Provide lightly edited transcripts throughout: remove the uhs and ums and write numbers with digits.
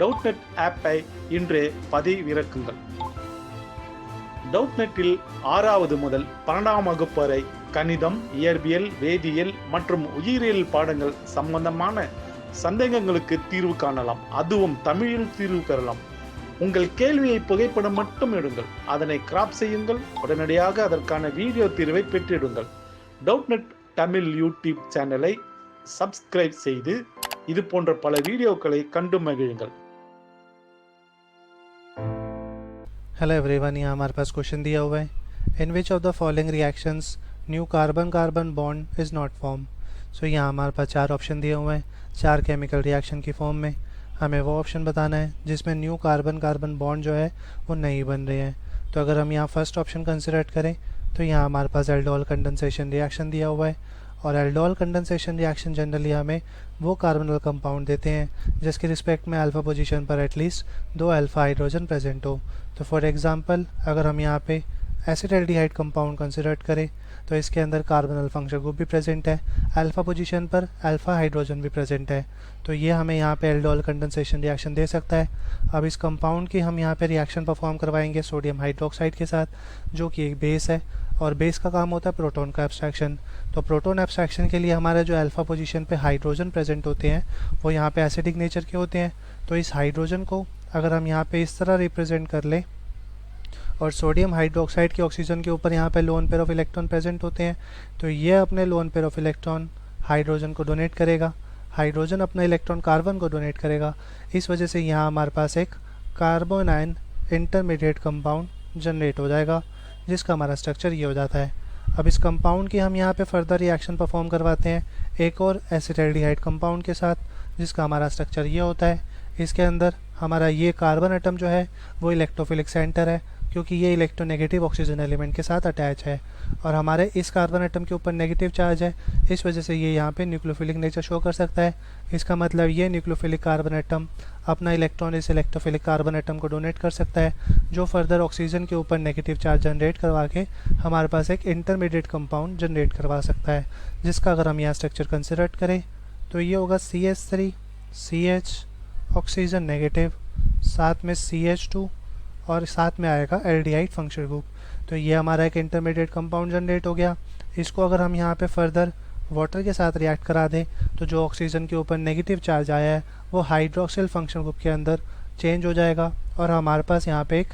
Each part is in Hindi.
டவுட்நெட் ஆப்பை இன்றே பதிவிறக்குங்கள். டவுட்நெட்டில் 6வது முதல் 12ஆம் வகுப்பு வரை கணிதம், இயற்பியல், வேதியியல் மற்றும் உயிரியல் பாடங்கள் சம்பந்தமான சந்தேகங்களுக்கு தீர்வு காணலாம். அதுவும் தமிழில் தீர்வு பெறலாம். உங்கள் கேள்வியை புகைப்படம் மட்டும் எடுங்கள், அதனை கிராப் செய்யுங்கள், உடனடியாக அதற்கான வீடியோ தீர்வை பெற்றிடுங்கள். டவுட்நெட் தமிழ் யூடியூப் சேனலை சப்ஸ்கிரைப் செய்து இது போன்ற பல வீடியோக்களை கண்டு மகிழுங்கள். हेलो एवरीवन, यहाँ हमारे पास क्वेश्चन दिया हुआ है, in which of the following reactions new carbon carbon bond is not form. So यहाँ हमारे पास 4 ऑप्शन दिए हुए हैं, 4 केमिकल रिएक्शन की फॉर्म में। हमें वो ऑप्शन बताना है जिसमें न्यू कार्बन कार्बन बॉन्ड जो है वो नहीं बन रहे हैं। तो अगर हम यहाँ फर्स्ट ऑप्शन कंसिडर करें तो यहाँ हमारे पास एल्डोल कंडेंसेशन रिएक्शन दिया हुआ है, और एल्डोल कंडेंसेशन रिएक्शन जनरली हमें वो कार्बनल कंपाउंड देते हैं जिसके रिस्पेक्ट में अल्फ़ा पोजीशन पर एटलीस्ट 2 अल्फ़ा हाइड्रोजन प्रेजेंट हो। तो फॉर एग्जांपल अगर हम यहाँ पे एसिटाल्डिहाइड कंपाउंड कंसिडर करें तो इसके अंदर कार्बनल फंक्शन ग्रुप भी प्रेजेंट है, अल्फ़ा पोजीशन पर अल्फ़ा हाइड्रोजन भी प्रेजेंट है। तो ये हमें यहाँ पे एल्डोल कंडेंसेशन रिएक्शन दे सकता है। अब इस कंपाउंड की हम यहाँ पे रिएक्शन परफॉर्म करवाएंगे सोडियम हाइड्रोक्साइड के साथ, जो कि एक बेस है, और बेस का काम होता है प्रोटॉन का एब्स्ट्रैक्शन। तो प्रोटॉन एब्स्ट्रैक्शन के लिए हमारे जो अल्फ़ा पोजीशन पे हाइड्रोजन प्रेजेंट होते हैं वो यहाँ पे एसिडिक नेचर के होते हैं। तो इस हाइड्रोजन को अगर हम यहाँ पे इस तरह रिप्रेजेंट कर लें, और सोडियम हाइड्रोक्साइड के ऑक्सीजन के ऊपर यहाँ पे lone pair of electron present होते हैं, तो ये अपने lone pair of electron hydrogen को डोनेट करेगा, हाइड्रोजन अपना इलेक्ट्रॉन कार्बन को डोनेट करेगा। इस वजह से यहाँ हमारे पास एक कार्बोनाइन इंटरमीडिएट कंपाउंड जनरेट हो जाएगा, जिसका हमारा स्ट्रक्चर ये हो जाता है। अब इस कंपाउंड की हम यहाँ पे फर्दर रिएक्शन परफॉर्म करवाते हैं एक और एसिटाल्डिहाइड कंपाउंड के साथ, जिसका हमारा स्ट्रक्चर ये होता है। इसके अंदर हमारा ये कार्बन एटम जो है वो इलेक्ट्रोफिलिक सेंटर है, क्योंकि ये इलेक्ट्रोनेगेटिव ऑक्सीजन एलिमेंट के साथ अटैच है, और हमारे इस कार्बन एटम के ऊपर नेगेटिव चार्ज है। इस वजह से ये यहाँ पे न्यूक्लियोफिलिक नेचर शो कर सकता है। इसका मतलब ये न्यूक्लियोफिलिक कार्बन एटम अपना इलेक्ट्रॉन इस इलेक्ट्रोफिलिक कार्बन एटम को डोनेट कर सकता है, जो फर्दर ऑक्सीजन के ऊपर नेगेटिव चार्ज जनरेट करवा के हमारे पास एक इंटरमीडिएट कंपाउंड जनरेट करवा सकता है, जिसका अगर हम यहाँ स्ट्रक्चर कंसिडर करें तो ये होगा CH3 CH ऑक्सीजन नेगेटिव, साथ में CH2 और साथ में आएगा एल्डिहाइड फंक्शनल ग्रुप। तो ये हमारा एक इंटरमीडिएट कंपाउंड जनरेट हो गया। इसको अगर हम यहाँ पे फर्दर वाटर के साथ रिएक्ट करा दें तो जो ऑक्सीजन के ऊपर नेगेटिव चार्ज आया है वो हाइड्रोक्सिल फंक्शनल ग्रुप के अंदर चेंज हो जाएगा, और हमारे पास यहाँ पे एक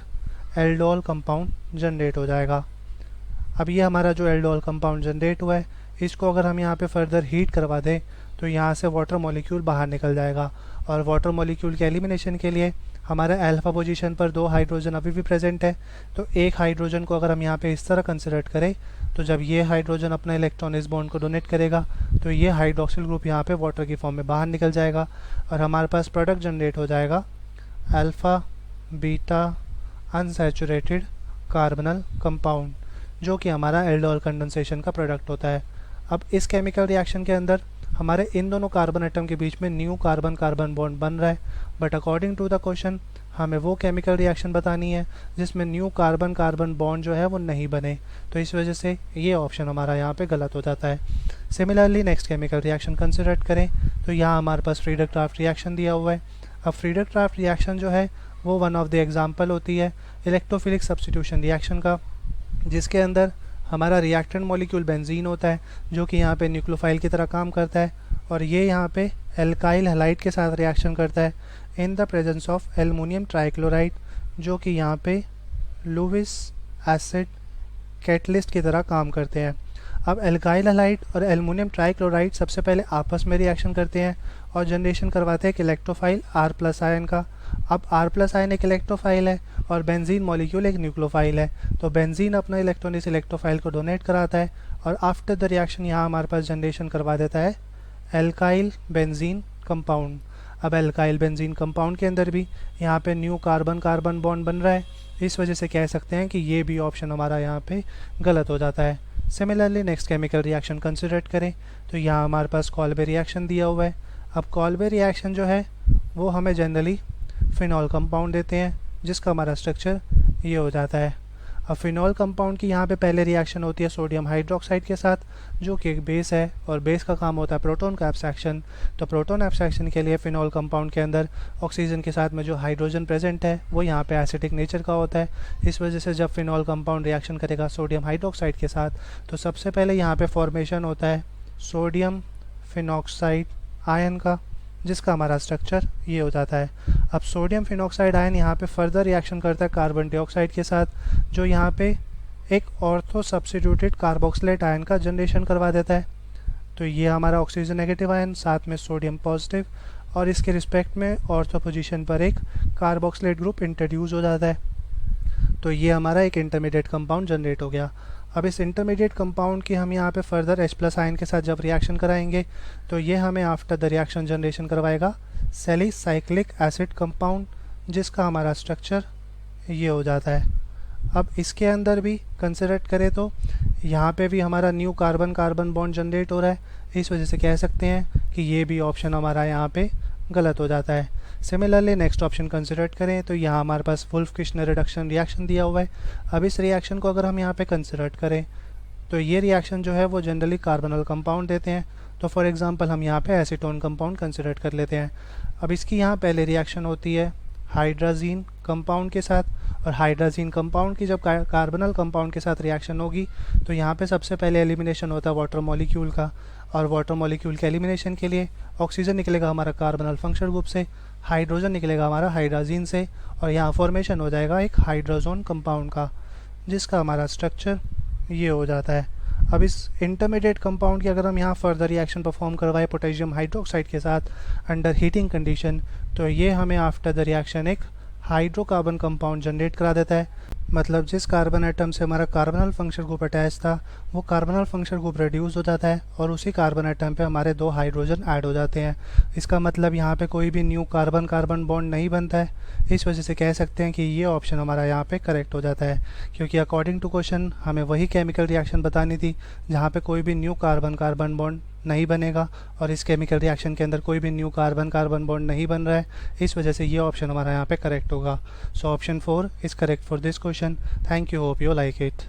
एल्डोल कंपाउंड जनरेट हो जाएगा। अब ये हमारा जो एल्डोल कंपाउंड जनरेट हुआ है, इसको अगर हम यहाँ पे फर्दर हीट करवा दें तो यहाँ से वाटर मॉलिक्यूल बाहर निकल जाएगा, और वाटर मॉलिक्यूल के एलिमिनेशन के लिए हमारे अल्फ़ा पोजीशन पर 2 हाइड्रोजन अभी भी प्रेजेंट है। तो एक हाइड्रोजन को अगर हम यहाँ पे इस तरह कंसिडर करें तो जब ये हाइड्रोजन अपना इलेक्ट्रॉन इस बॉन्ड को डोनेट करेगा तो ये हाइड्रोक्सिल ग्रुप यहाँ पे वाटर की फॉर्म में बाहर निकल जाएगा, और हमारे पास प्रोडक्ट जनरेट हो जाएगा alpha beta unsaturated carbonyl compound, जो कि हमारा एल्डोल कंडेंसेशन का प्रोडक्ट होता है। अब इस केमिकल रिएक्शन के अंदर हमारे इन दोनों कार्बन एटम के बीच में न्यू कार्बन कार्बन बॉन्ड बन रहा है, but according to the question हमें वो केमिकल रिएक्शन बतानी है जिसमें न्यू कार्बन कार्बन बॉन्ड जो है वो नहीं बने। तो इस वजह से ये ऑप्शन हमारा यहाँ पे गलत हो जाता है। Similarly next chemical reaction consider करें तो यहाँ हमारे पास फ्रीडर-क्राफ्ट रिएक्शन दिया हुआ है। अब फ्रीडर-क्राफ्ट रिएक्शन जो है वो वन ऑफ द एग्जाम्पल होती है इलेक्ट्रोफिलिक सब्स्टिट्यूशन रिएक्शन का, जिसके अंदर हमारा रिएक्टेंट मॉलिक्यूल बेंजीन होता है, जो कि यहाँ पे न्यूक्लियोफाइल की तरह काम करता है, और ये यहाँ पे एल्काइल हैलाइड के साथ रिएक्शन करता है in the presence of aluminium trichloride, जो कि यहाँ पे लुईस एसिड कैटलिस्ट की तरह काम करते हैं। अब एल्काइल हैलाइड और एल्युमिनियम ट्राइक्लोराइड सबसे पहले आपस में रिएक्शन करते हैं और जनरेशन करवाते हैं एक इलेक्ट्रोफाइल R+ आयन का। अब R+ आयन एक इलेक्ट्रोफाइल है और बेंजीन मॉलिक्यूल एक न्यूक्लियोफाइल है, तो बेंजीन अपना इलेक्ट्रॉन इस इलेक्ट्रोफाइल को डोनेट कराता है, और आफ्टर द रिएक्शन यहाँ हमारे पास जनरेशन करवा देता है एल्काइल बेंजीन कंपाउंड। अब एल्काइल बेंजीन कंपाउंड के अंदर भी यहाँ पे न्यू कार्बन कार्बन बॉन्ड बन रहा है, इस वजह से कह सकते हैं कि ये भी ऑप्शन हमारा यहाँ पे गलत हो जाता है। Similarly next chemical reaction consider करें तो यहाँ हमारे पास कॉल्बे रिएक्शन दिया हुआ है। अब कॉल्बे रिएक्शन जो है वो हमें जनरली फिनॉल कंपाउंड देते हैं, जिसका हमारा स्ट्रक्चर ये हो जाता है। अब फिनॉल कंपाउंड की यहाँ पे पहले रिएक्शन होती है सोडियम हाइड्रोक्साइड के साथ, जो कि एक बेस है और बेस का काम होता है प्रोटॉन का एब्स्ट्रैक्शन। तो प्रोटॉन एब्स्ट्रैक्शन के लिए फिनॉल कंपाउंड के अंदर ऑक्सीजन के साथ में जो हाइड्रोजन प्रेजेंट है वो यहाँ पे एसिडिक नेचर का होता है। इस वजह से जब फिनॉल कंपाउंड रिएक्शन करेगा सोडियम हाइड्रोक्साइड के साथ तो सबसे पहले यहाँ पे फॉर्मेशन होता है सोडियम फिनॉक्साइड आयन का, जिसका हमारा स्ट्रक्चर ये हो जाता है। अब सोडियम फिनॉक्साइड आयन यहाँ पे फर्दर रिएक्शन करता है कार्बन डाइऑक्साइड के साथ, जो यहाँ पे एक ऑर्थो सब्स्टिट्यूटेड कार्बोक्सिलेट आयन का जनरेशन करवा देता है। तो ये हमारा ऑक्सीजन नेगेटिव आयन साथ में सोडियम पॉजिटिव, और इसके रिस्पेक्ट में ऑर्थो पोजीशन पर एक कार्बोक्सिलेट ग्रुप इंट्रोड्यूस हो जाता है। तो ये हमारा एक इंटरमीडिएट कंपाउंड जनरेट हो गया। अब इस इंटरमीडिएट कंपाउंड की हम यहाँ पे फर्दर H+ आयन के साथ जब रिएक्शन कराएंगे तो ये हमें आफ्टर द रिएक्शन जनरेशन करवाएगा सैलिसाइक्लिक एसिड कंपाउंड, जिसका हमारा स्ट्रक्चर ये हो जाता है। अब इसके अंदर भी कंसिडर करें तो यहाँ पे भी हमारा new carbon carbon bond generate हो रहा है, इस वजह से कह सकते हैं कि ये भी ऑप्शन हमारा यहाँ पे गलत हो जाता है। सिमिलरली नेक्स्ट ऑप्शन कंसिडर करें तो यहाँ हमारे पास वुल्फ किश्नर रिडक्शन रिएक्शन दिया हुआ है। अब इस रिएक्शन को अगर हम यहाँ पे कंसिडर करें तो ये रिएक्शन जो है वो जनरली कार्बनल कंपाउंड देते हैं। तो फॉर एग्जांपल हम यहाँ पे एसीटोन कंपाउंड कंसिडर कर लेते हैं। अब इसकी यहाँ पहले रिएक्शन होती है हाइड्राजीन कंपाउंड के साथ, और हाइड्राजीन कंपाउंड की जब कार्बनल कंपाउंड के साथ रिएक्शन होगी तो यहाँ पे सबसे पहले एलिमिनेशन होता है वाटर मॉलिक्यूल का, और वाटर मॉलिक्यूल के एलिमिनेशन के लिए ऑक्सीजन निकलेगा हमारा कार्बनल फंक्शनल ग्रुप से, हाइड्रोजन निकलेगा हमारा हाइड्राजीन से, और यहाँ फॉर्मेशन हो जाएगा एक हाइड्रोजोन कंपाउंड का, जिसका हमारा स्ट्रक्चर ये हो जाता है। अब इस इंटरमीडिएट कंपाउंड की अगर हम यहाँ फर्दर रिएक्शन परफॉर्म करवाए पोटेशियम हाइड्रोक्साइड के साथ अंडर हीटिंग कंडीशन तो ये हमें आफ्टर द रिएक्शन एक हाइड्रोकार्बन कंपाउंड जनरेट करा देता है। मतलब जिस कार्बन एटम से हमारा कार्बनल फंक्शन ग्रुप अटैच था वो कार्बनल फंक्शन ग्रुप रिड्यूस हो जाता है और उसी कार्बन एटम पे हमारे 2 हाइड्रोजन ऐड हो जाते हैं। इसका मतलब यहाँ पे कोई भी न्यू कार्बन कार्बन बॉन्ड नहीं बनता है। इस वजह से कह सकते हैं कि ये ऑप्शन हमारा यहाँ पे करेक्ट हो जाता है, क्योंकि अकॉर्डिंग टू क्वेश्चन हमें वही केमिकल रिएक्शन बतानी थी जहाँ पे कोई भी न्यू कार्बन कार्बन बॉन्ड नहीं बनेगा, और इस केमिकल रिएक्शन के अंदर कोई भी न्यू कार्बन कार्बन बॉन्ड नहीं बन रहा है। इस वजह से ये ऑप्शन हमारा यहाँ पे करेक्ट होगा। So option 4 is correct for this question. Thank you, hope you like it.